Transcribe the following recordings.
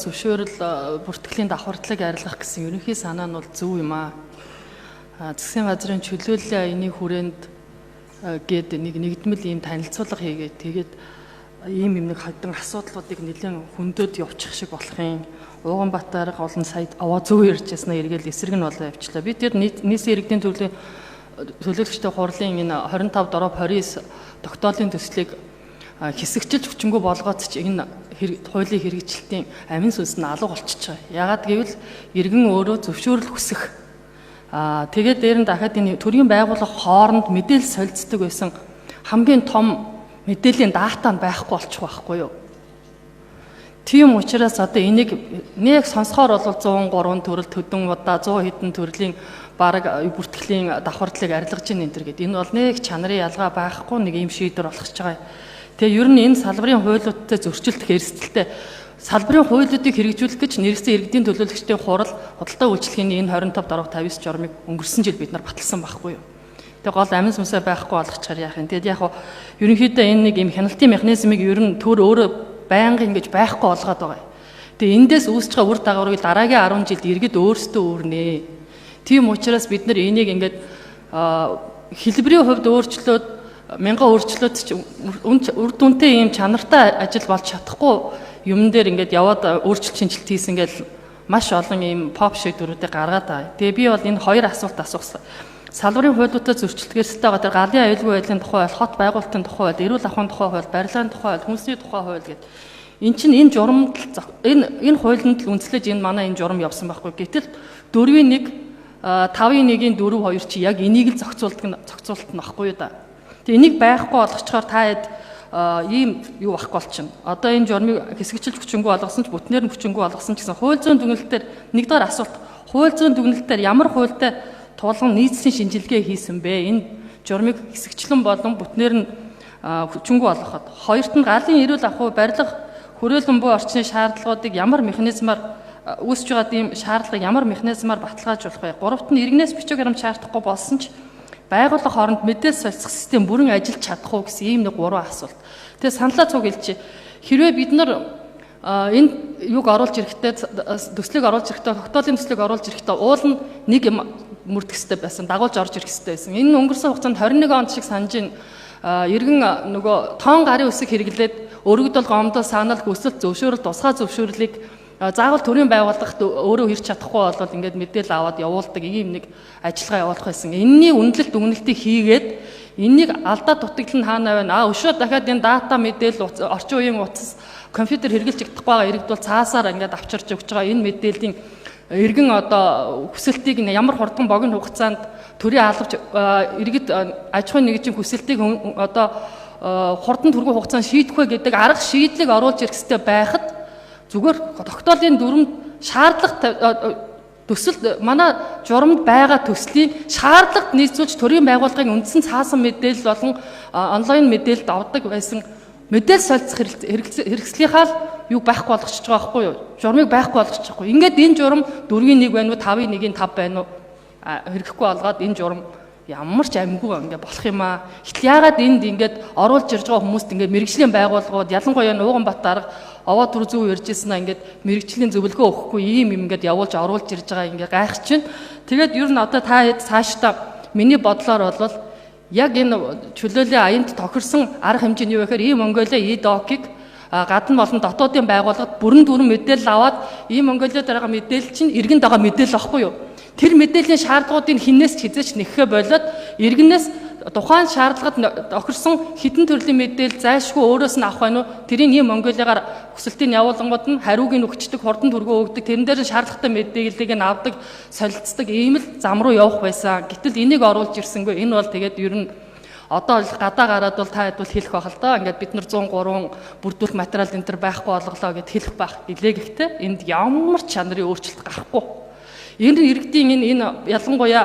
зөвшөөрөл бүртгэлийн давхартлыг арилгах гэсэн ерөнхий санаа нь бол зөв юм аа. Засгийн газрын чөлөөллийн аяны хүрээнд гээд нэгдмэл ийм танилцуулга хийгээд тэгээд ийм нэг хадсан асуудлуудыг нэлээд хөндөд явуучих шиг болохын Ууганбаатар олон сая аваа зөв ярьжсна эргээл эсрэг нь болоо явчлаа. Би тэр нийслэлийн иргэдийн төлөвлөлийн төлөөлөгчтэй хурлын энэ 25/29 тогтоолын төслийг хэсэгчилж хүчингү болгоод ч энэ хуулийн хэрэгжилтийн амин сүнс нь алга болчихж байгаа. Яагаад гэвэл иргэн өөрөө зөвшөөрөл хүсэх. Тэгээд дээр нь дахиад энэ төрийн байгууллага хооронд мэдээлэл солилцдог байсан хамгийн том мэдээллийн дата нь байхгүй болчих байхгүй юу? Тийм учраас одоо энийг нэг сонсохоор бол 103 төрөл төдөн удаа 100 хэдэн төрлийн бараг бүртгэлийн давхартлыг арилгаж ийн энэ төр гэдэг. Энэ бол нэг чанарын ялгаа байхгүй нэг юм шийдвэр болгож байгаа. Тэгээ ер нь энэ салбарын хуулиудтай зөрчилдөх эрсдэлтэй салбарын хуулиудыг хэрэгжүүлэх гэж нэрссэн иргэдийн төлөөлөгчдийн хурал худалдаа үйлчлэгийн энэ 25/59 журмыг өнгөрсөн жил бид нар баталсан байхгүй юу. Тэгээ гол амин сүнсээ байхгүй болгочихаар яах юм. Тэгээд яг ерөнхийдөө энэ нэг юм хяналтын механизмыг ер нь төр өөрөө байнга ингэж байхгүй болгоод байгаа. Тэгээ эндээс үүсэж байгаа үр дагаврыг дараагийн 10 жилд иргэд өөрсдөө өөрнэ. Тийм учраас бид нар энийг ингээд хэлбэрийн хувьд өөрчлөөд мянган өөрчлөөд ч үр дүнтэй ийм чанартай ажил болж чадахгүй юм дээр ингээд яваад өөрчлөлт шинжилт хийсэн гэл маш олон ийм pop шийдвэрүүдийг гаргаад байгаа. Тэгээ би бол энэ хоёр асуулт асуусан. Салбарын хуулиудаа зөрчилдөхөөстэй байгаа тэр галын аюулгүй байдлын тухай хууль, хот байгуулалтын тухай хууль, эрүүл ахуйн тухай хууль, барилгын тухай хууль, хүнсний тухай хууль гэдэг. Эн чинь энэ журамд энэ хуулинд л үндэслэж энэ манай энэ журам явсан байхгүй. Гэтэл 4-1 5-1-ийн 4-2 чи яг энийг л зохицуулт нь багхгүй юу да. Тэгээ энийг байхгүй болгочоор та хэд ийм юу байхгүй болчихно. Одоо энэ журмыг хэсэгчилж хүчингү болгосон ч бүтнээр нь хүчингү болгосон ч гэсэн хууль зүйн дүгнэлтээр нэгдүгээр асуулт. Хууль зүйн дүгнэлтээр ямар хуультай тулгын нийцлийн шинжилгээ хийсэн бэ? Энэ журмыг хэсэгчлэн болон бүтнээр нь хүчингү болгоход. Хоёрт нь галын эрүүл ахуй, барилга, хүрээлэн буй орчны шаардлагуудыг ямар механизмаар үүсэж байгаа ийм шаардлагыг ямар механизмаар баталгаажуулах вэ? Гуравт нь иргэнээс бичиг баримт шаардахгүй болсон ч байгууллага хооронд мэдээлэл солилцох систем бүрэн ажиллаж чадах уу гэсэн ийм нэг 3 асуулт. Тэгээ саналаа цуг хэлж хэрвээ бид нар энэ юг оруулж ирэхдээ төслийг оруулж ирэхдээ тогтоолын төслийг оруулж ирэхдээ уул нь нэг юм мөрдөх хэрэгтэй байсан, дагуулж орж ирэх хэрэгтэй байсан. Энэ өнгөрсөн хугацаанд 21 онд шиг санаж иргэн нөгөө тоон гарын үсэг хэрэглээд өргөдөл гомдол санал хүсэлт зөвшөөрөл тусгай зөвшөөрлийг заавал төрийн байгууллагт өөрөө hirч чадахгүй бол ингээд мэдээлэл аваад явуулдаг ийм нэг ажиллагаа явуулах байсан. Энэний үнэлэлт дүгнэлтийг хийгээд энэнийг алдаа дутагдал нь хаана байна? Өшөө дахиад энэ дата мэдээлэл орчин үеийн утас компьютер хэрэгжилж чадахгүй байгаа иргэд бол цаасаар ингээд авчирч өгч байгаа энэ мэдээллийн иргэн одоо хүсэлтийг ямар хурдан богино хугацаанд төрийн албач иргэд аж ахуйн нэгжийн хүсэлтийг одоо хурдан түргэн хугацаанд шийдэх вэ гэдэг арга шийдлийг оруулж ирэх хэрэгтэй байхад зүгээр тогтоолын дүрмд шаардлага төсөл манай журамд байгаа төслийн шаардлагад нийцүүлж төрийн байгууллагын үндсэн цаасан мэдээлэл болон онлайн мэдээлэлд авдаг байсан мэдээлэл солилцох хэрэгслийнхаа л юу байхгүй болгочихж байгаа байхгүй юу? Журмыг байхгүй болгочих байхгүй. Ингээд энэ журам 4-1 байна уу, 5-1-ийн 5 байна уу? Хэрэгхгүй болгоод энэ журам ямар ч амгүй ингээ болох юм аа. Гэтэл яагаад энд ингээд оруулж ирж байгаа хүмүүст ингээд мэрэгжлийн байгууллагууд ялангуяа Ууганбаатар овоо төр зөв ярьжсэн ингээд мэрэгжлийн зөвлөгөө өгөхгүй ийм юм ингээд явуулж оруулж ирж байгаа ингээ гайхаж чинь. Тэгээд ер нь одоо та цаашдаа миний бодлоор бол яг энэ чөлөөлийн аянд тохирсон арга хэмжээ нь юу гэхээр ийм Монголиа ИДОК-ыг гадна болон дотоодын байгууллагад бүрэн мэдээлэл аваад ийм Монголиад байгаа мэдээлэл чинь иргэнд байгаа мэдээлэл واخгүй юу? Тэр мэдээллийн шаардлагуудыг хинээс ч хизээч нэххэ болоод иргэнээс тухайн шаардлагад тохирсон хэдэн төрлийн мэдээлэл зайлшгүй өөрөөс нь авах байна уу? Тэрийг ийм Монголигаар хүсэлтийн явуулангууд нь хариуг нь өгчдөг, хурдан төргөө өгдөг, тэрэн дээр шаардлагатай мэдээллийг нь авдаг, солилцдог ийм л зам руу явах байсан. Гэтэл энийг оруулж ирсэнгүй. Энэ бол тэгээд ер нь одоо гадаа гараад бол та хэд бол хэлэх байх л да. Ингээд бид нар 103 бүрдүүлэх материал энэ төр байхгүй болголоо гэд хэлэх байх. Гэлээ гэхдээ энд ямар чанарын өөрчлөлт гарахгүй. Энэ иргэдийн энэ ялангуяа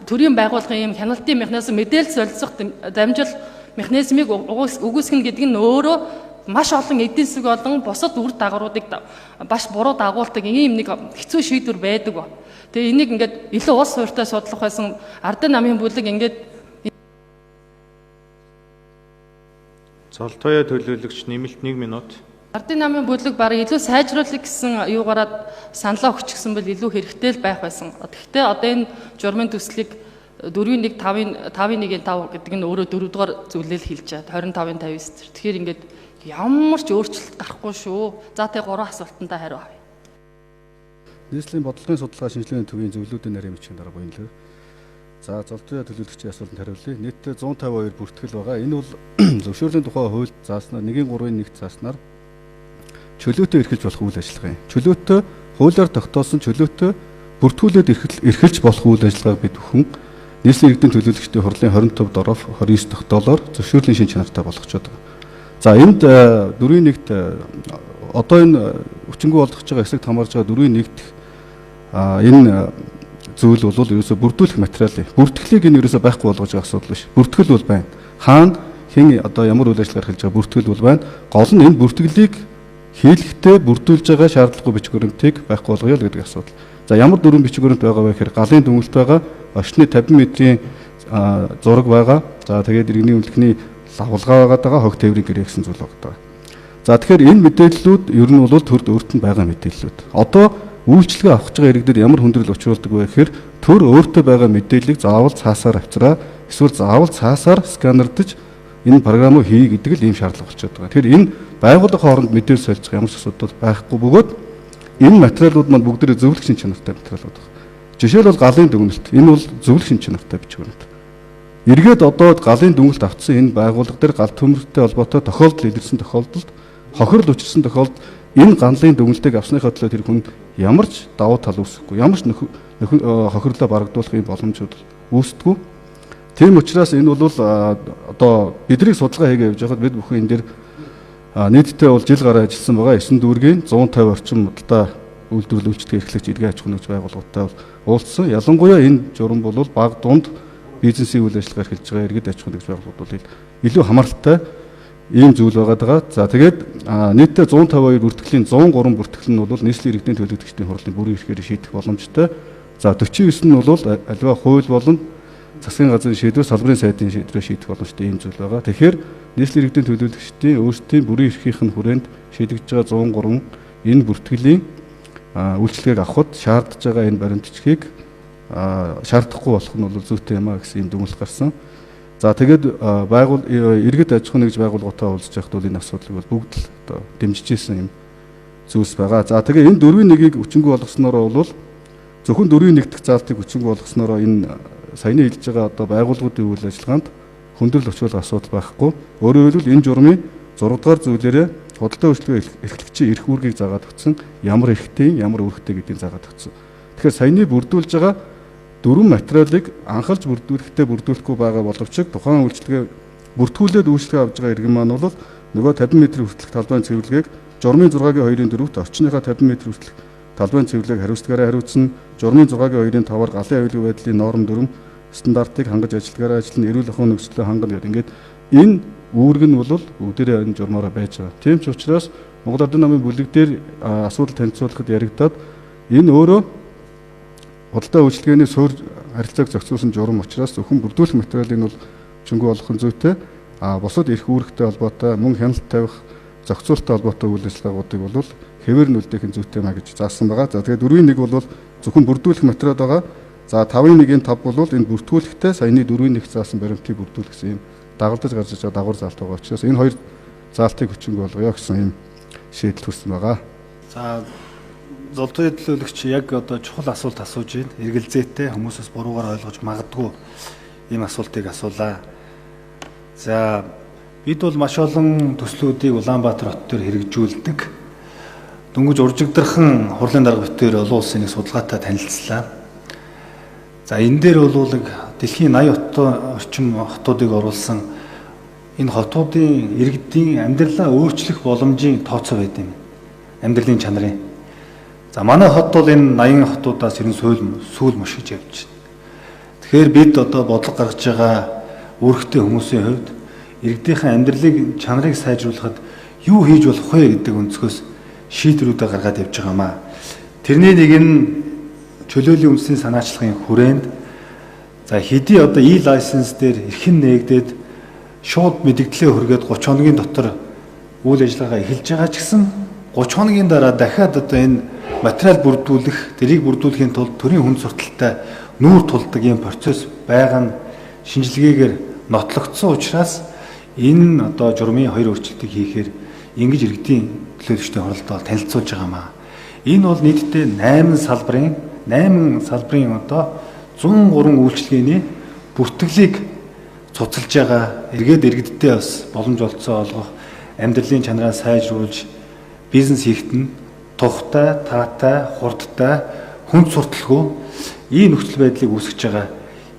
төрийн байгууллагын юм хяналтын механизм мэдээлэл солилцох дамжил механизмыг үгүйсгэнэ гэдэг нь өөрөө маш олон эдийн засаг болон бусад үр дагавруудыг баш буруу дагуулдаг ийм нэг хэцүү шийдвэр байдаг ба. Тэгээ энийг ингээд илүү улс хууртай судлах байсан Ардын намын бүлэг ингээд Золтоё төлөөлөгч нэмэлт 1 минут. Ардын намын бүлэг бараг илүү сайжруулах гэсэн юугаараа саналаа өгчихсэн бол илүү хэрэгтэй л байх байсан. Гэхдээ одоо энэ журмын төслийг 4-1-5-5-1-5 гэдэг нь өөрөө 4-р зүйлэл хэлж чад 25-59. Тэгэхээр ингээд ямар ч өөрчлөлт гарахгүй шүү. За тэгээ 3 асуултандаа хариу авъя. Нийслэлийн бодлогын судалгаа шинжилгээний төвийн зөвлөлүүдийн нарийн бичгийн дараа буянлаа. За золдтой төлөөлөгчийн асуултанд хариулъя. Нийтдээ 152 бүртгэл байгаа. Энэ бол зөвшөөрлийн тухай хууль зааснаар 1-3-1 зааснаар чөлөөтэй эрхэлж болох үйл ажиллагаа юм. Чөлөөтэй хуулиар тогтоосон чөлөөтэй бүртгүүлээд эрхэлж болох үйл ажиллагааг бид бүхэн нийслэлийн иргэдийн төлөөлөгчдийн хурлын 25 доров 29 тогтоолоор зөвшөөрлийн шин чанартай болгочод байгаа. За энд 4-1-т одоо энэ хүчингү болгож байгаа эсрэг хамаарж байгаа 4-1-т энэ зүйл бол ерөөсө бүрдүүлэх материал. Бүртгэлийг энэ ерөөсө байхгүй болгож байгаа асуудал биш. Бүртгэл бол байна. Хаана хэн одоо ямар үйл ажиллагаа эрхэлж байгаа бүртгэл бол байна. Гол нь энэ бүртгэлийг хийлгэхдээ бүрдүүлж байгаа шаардлагагүй бичиг баримтыг байхгүй болгоё л гэдэг асуудал. За ямар дөрвөн бичиг баримт байгаа вэ гэхээр галын дүнэлт байгаа, орчны 50 метрийн зураг байгаа. За тэгээд иргэний үнэлэхний лавлгаа байгаа, хог тээврийн гэрээ гэсэн зүйл байгаа. За тэгэхээр энэ мэдээллүүд ер нь бол төрд өөрт нь байгаа мэдээллүүд. Одоо үйлчлэгээ авах гэж байгаа иргэдэд ямар хүндрэл учруулдаг вэ гэхээр төр өөртөө байгаа мэдээллийг заавал цаасаар авчраа, эсвэл заавал цаасаар сканердж энэ програмыг хий гэдэг л ийм шаардлага болчиход байгаа. Тэгэхээр энэ байгууллага хооронд мэдээлэл солилцох ямар ч асуудал байхгүй бөгөөд энэ материалууд маань бүгдээрээ зөвлөх шин чанартай материалууд байна. Жишээл бол галын дүгнэлт. Энэ бол зөвлөх шин чанартай бичиг баримт. Эргээд одоо галын дүгнэлт авцсан энэ байгууллага дээр гал төмөртэй холбоотой тохиолдол илэрсэн тохиолдолд хохирол учирсан тохиолдолд энэ галын дүгнэлтийг авсныхаа төлөө тэр хүн ямар ч давуу тал үүсэхгүй, ямар ч хохирлоо барагдуулах юм боломжууд үүсдэггүй. Тийм учраас энэ бол одоо бидний судалгаа хийгээ явж байхад бид бүхэн энэ дэр нийтдээ бол жил гараа ажилласан байгаа 9 дүүргийн 150 орчим худалдаа үйлдвэрлэл үйлчлэгээ эрхлэгч иргэн аж ахуйн байгууллагатай уулзсан. Ялангуяа энэ журам бол бага дунд бизнесийн үйл ажиллагаа эрхэлж байгаа иргэд аж ахуйн байгууллагууд бол илүү хамааралтай ийм зүйл байгаа. За тэгээд нийтдээ 152 бүртгэлийн 103 бүртгэл нь бол нийслэлийн иргэдийн төлөөлөгчдийн хурлын бүрэн эрхээр шийдэх боломжтой. За 49 нь бол аливаа хууль болон засгийн газрын шийдвэр, салбарын сайдын шийдвэрээр шийдэх боломжтой ийм зүйл байгаа. Тэгэхээр нийслэлийн иргэдийн төлөөлөгчдийн өөрсдийн бүрэн эрхийнх нь хүрээнд шийдэгдэж байгаа 103 энэ бүртгэлийн үйлчлэгийг авахд шаардж байгаа энэ баримтчгийг шаардахгүй болох нь бол зүйтэй юм а гэсэн юм дүгнэлт гарсан. За тэгээд иргэд аж ахуйн нэгж байгууллагатай уулзж байхад бол энэ асуудлыг бол бүгд л одоо дэмжижсэн юм зүйлс байгаа. За тэгээд энэ 4-1-ийг хүчингү болгосноор бол зөвхөн 4-1 дэх заалтыг хүчингү болгосноор энэ саяны хэлж байгаа одоо байгууллагуудын үйл ажиллагаанд хүндрэл учруулах асуудал байхгүй. Өөрөөр хэлбэл энэ журмын 6 дугаар зүйлээрээ худалдаа үйлчлэгээ эрхлэгчийн эрх үүргийг заагаад өгсөн, ямар эрхтэй, ямар үүрэгтэй гэдгийг заагаад өгсөн. Тэгэхээр саяны бүрдүүлж байгаа дөрвөн материалыг анхалж бүрдүүлэхдээ бүрдүүлэхгүй байгаа боловч тухайн үйлчлэгээ бүртгүүлээд үйлчлэгээ авж байгаа иргэн маань бол нөгөө 50 м хүртэлх талбайн цэвэрлэгийг журмын 6-гийн 2-4-т орчныхаа 50 м хүртэлх талбайн цэвэрлэгийг хариуцлагаараа хариуцсан, журмын 6-гийн 2-5-аар галын аюулгүй байдлын норм дүрм стандартыг хангаж ажиллагаараа ажиллана, эрүүл ахуйн нөхцөлөө хангана гэдэг. Ингээд энэ үүрэг нь бол бүгдээрээ энэ журмаараа байж байгаа. Тийм ч учраас Монгол Ардын намын бүлэг дээр асуудал танилцуулахад яригадаад энэ өөрөө худалдаа үйлчлэгээний суурь харилцааг зохицуулсан журам учраас зөвхөн бүрдүүлэх материалыг нь бол хүчингү болгох нь зүйтэй. Бусад эрх үүрэгтэй холбоотой, мөн хяналт тавих, зохицуулалттай холбоотой үйл ажиллагаагуудыг бол хэвээр нь үлдээх нь зүйтэй маа гэж заасан байгаа. За тэгээд 4-1 бол зөвхөн бүрдүүлэх материал байгаа. За 5-1-ийн 5 бол энэ бүртгүүлэхдээ саяны 4-1 заасан баримтыг бүрдүүлэх гэсэн юм дагалдаж гарч байгаа дагавар заалт байгаа учраас энэ хоёр заалтыг хүчингү болгоё гэсэн юм шийдэл төрсөн байгаа. За золдтой төлөөлөгч яг одоо чухал асуулт асууж байна. Эргэлзээтэй хүмүүсээс буруугаар ойлгож магадгүй ийм асуултыг асуулаа. За бид бол маш олон төслүүдийг Улаанбаатар хот төр хэрэгжүүлдэг. Дөнгөж уржигдэрхэн хурлын дарга битээр олон улсын нэг судалгаатай танилцлаа. За энэ дээр бол дэлхийн 80 орчим хотуудыг оруулсан энэ хотуудын иргэдийн амьдралаа өөрчлөх боломжийн тооцоо байд юм. Амьдралын чанарын. За манай хот бол энэ 80 хотуудаас ер нь сүүл мушгиж явж байна. Тэгэхээр бид одоо бодлого гаргаж байгаа үүрэгтэй хүмүүсийн хувьд иргэдийнхэн амьдралыг чанарыг сайжруулахад юу хийж болох вэ гэдэг өнцгөөс шийдвэрүүдээ гаргаад явж байгаамаа. Тэрний нэг нь чөлөөлийн үндэсний санаачлагын хүрээнд за хэдий одоо e-license дээр эрхэн нээгдээд шууд мэдгдлээ хүргээд 30 хоногийн дотор үйл ажиллагаа эхэлж байгаа ч гэсэн 30 хоногийн дараа дахиад одоо энэ материал бүрдүүлэх, тэрийг бүрдүүлэхийн тулд төрийн хүнд сурталтай нүүр тулдаг ийм процесс байгаа нь шинжилгээгээр нотлогдсон учраас энэ одоо журмын 2 өөрчлөлтийг хийхээр ингэж иргэдийн төлөөлөгчдийн хоролдоо танилцуулж байгаамаа. Энэ бол нийтдээ 8 салбарын одоо 103 үйлчилгээний бүртгэлийг цуцалж байгаа. Эргээд иргэддээ бас боломж олцоо олгох, амьдралын чанараа сайжруулж бизнес хийхэд нь тухтай, таатай, хурдтай, хүнд сурталгүй ийм нөхцөл байдлыг үүсгэж байгаа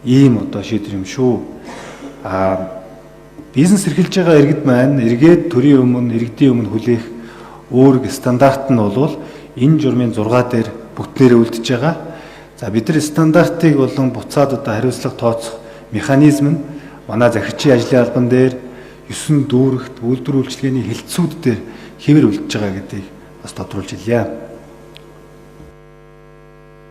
ийм одоо шийдвэр юм шүү. Бизнес эрхэлж байгаа иргэд маань эргээд төрийн өмнө, иргэдийн өмнө хүлээх үүрэг стандарт нь бол энэ журмын 6 дээр бүтнээрээ үлдэж байгаа. За бид нар стандартыг болон буцаад одоо хариуцлага тооцох механизм нь манай захирчийн ажлын албан дээр 9 дүүрэгт үйлдвэр үйлчилгээний хилцүүд дээр хэвээр үлдэж байгаа гэдгийг бас тодруулж илъя.